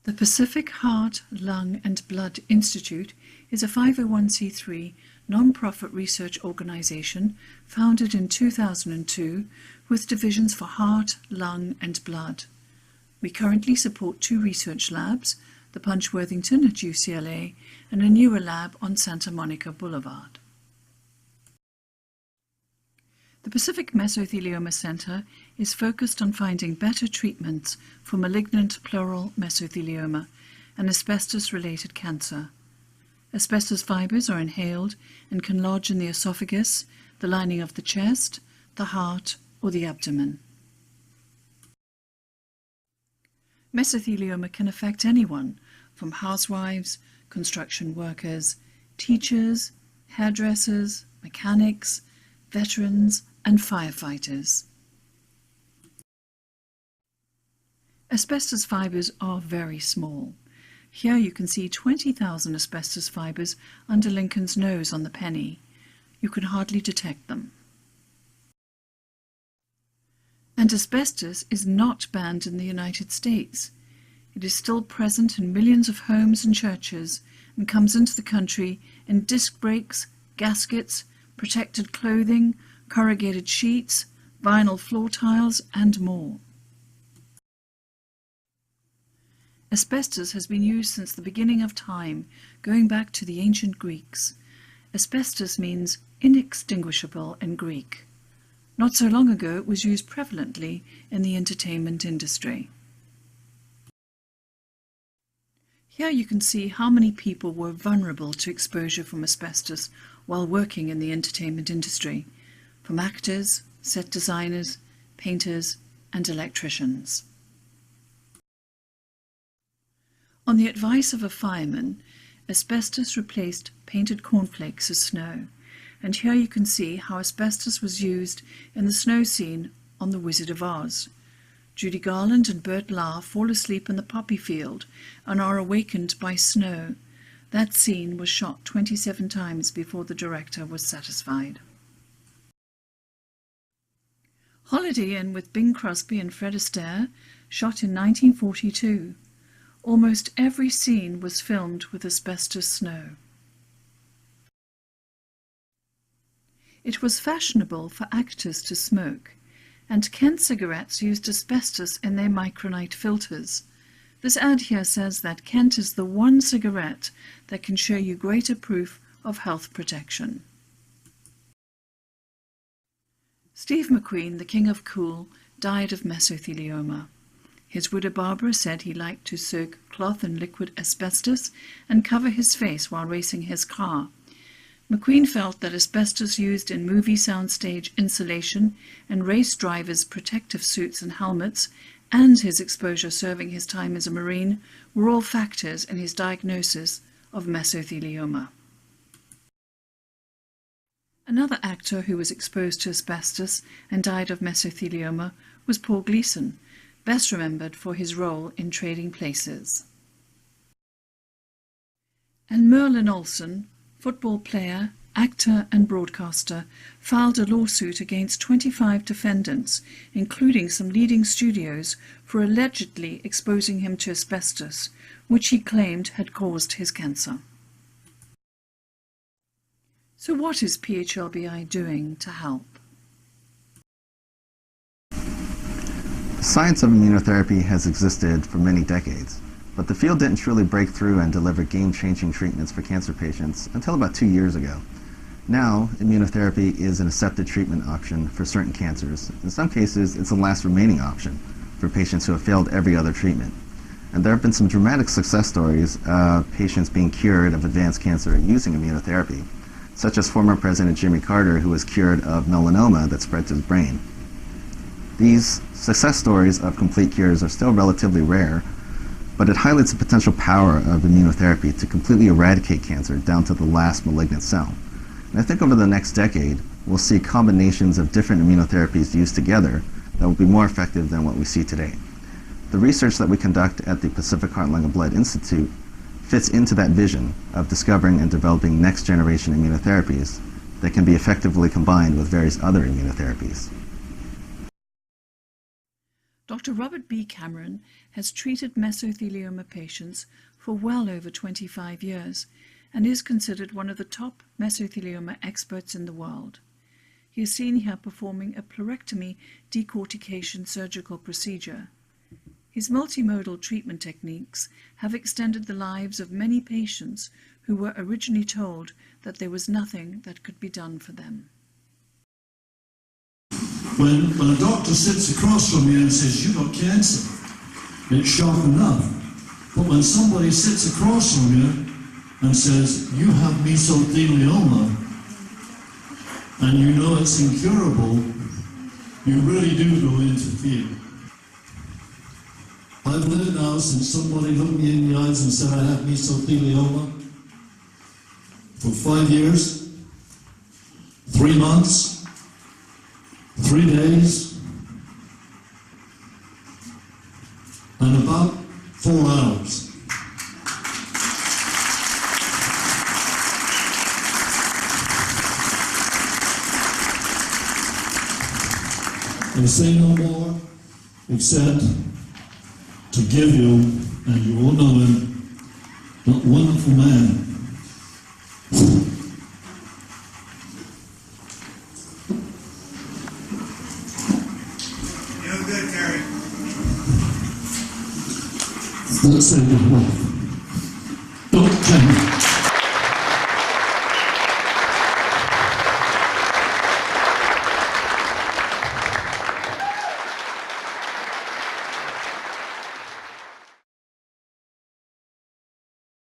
The Pacific Heart, Lung and Blood Institute is a 501c3 non-profit research organization founded in 2002 with divisions for heart, lung and blood. We currently support 2 research labs, the Punchworthington at UCLA and a newer lab on Santa Monica Boulevard. The Pacific Mesothelioma Center is focused on finding better treatments for malignant pleural mesothelioma and asbestos-related cancer. Asbestos fibers are inhaled and can lodge in the esophagus, the lining of the chest, the heart, or the abdomen. Mesothelioma can affect anyone, from housewives, construction workers, teachers, hairdressers, mechanics, veterans, and firefighters. Asbestos fibers are very small. Here you can see 20,000 asbestos fibers under Lincoln's nose on the penny. You can hardly detect them. And asbestos is not banned in the United States. It is still present in millions of homes and churches and comes into the country in disc brakes, gaskets, protected clothing, corrugated sheets, vinyl floor tiles, and more. Asbestos has been used since the beginning of time, going back to the ancient Greeks. Asbestos means inextinguishable in Greek. Not so long ago it was used prevalently in the entertainment industry. Here you can see how many people were vulnerable to exposure from asbestos while working in the entertainment industry, from actors, set designers, painters, and electricians. On the advice of a fireman, asbestos replaced painted cornflakes as snow, and here you can see how asbestos was used in the snow scene on The Wizard of Oz. Judy Garland and Bert Lahr fall asleep in the poppy field and are awakened by snow. That scene was shot 27 times before the director was satisfied. Holiday Inn with Bing Crosby and Fred Astaire, shot in 1942. Almost every scene was filmed with asbestos snow. It was fashionable for actors to smoke, and Kent cigarettes used asbestos in their micronite filters. This ad here says that Kent is the one cigarette that can show you greater proof of health protection. Steve McQueen, the king of cool, died of mesothelioma. His widow Barbara said he liked to soak cloth in liquid asbestos and cover his face while racing his car. McQueen felt that asbestos used in movie soundstage insulation and race drivers' protective suits and helmets, and his exposure serving his time as a Marine, were all factors in his diagnosis of mesothelioma. Another actor who was exposed to asbestos and died of mesothelioma was Paul Gleason, best remembered for his role in Trading Places. And Merlin Olsen, football player, actor and broadcaster, filed a lawsuit against 25 defendants, including some leading studios, for allegedly exposing him to asbestos, which he claimed had caused his cancer. So what is PHLBI doing to help? The science of immunotherapy has existed for many decades, but the field didn't truly break through and deliver game-changing treatments for cancer patients until about 2 years ago. Now, immunotherapy is an accepted treatment option for certain cancers. In some cases, it's the last remaining option for patients who have failed every other treatment. And there have been some dramatic success stories of patients being cured of advanced cancer using immunotherapy, such as former President Jimmy Carter, who was cured of melanoma that spread to his brain. These success stories of complete cures are still relatively rare, but it highlights the potential power of immunotherapy to completely eradicate cancer down to the last malignant cell. And I think over the next decade, we'll see combinations of different immunotherapies used together that will be more effective than what we see today. The research that we conduct at the Pacific Heart, Lung and Blood Institute fits into that vision of discovering and developing next-generation immunotherapies that can be effectively combined with various other immunotherapies. Dr. Robert B. Cameron has treated mesothelioma patients for well over 25 years and is considered one of the top mesothelioma experts in the world. He is seen here performing a pleurectomy decortication surgical procedure. His multimodal treatment techniques have extended the lives of many patients who were originally told that there was nothing that could be done for them. When a doctor sits across from you and says, "You've got cancer," it's shock enough. But when somebody sits across from you and says, "You have mesothelioma," and you know it's incurable, you really do go into fear. I've lived now since somebody looked me in the eyes and said I have mesothelioma for 5 years, 3 months, 3 days, and about 4 hours. I say no more except to give you, and you all know him, that wonderful man. You're good, Terry. Let's say goodbye.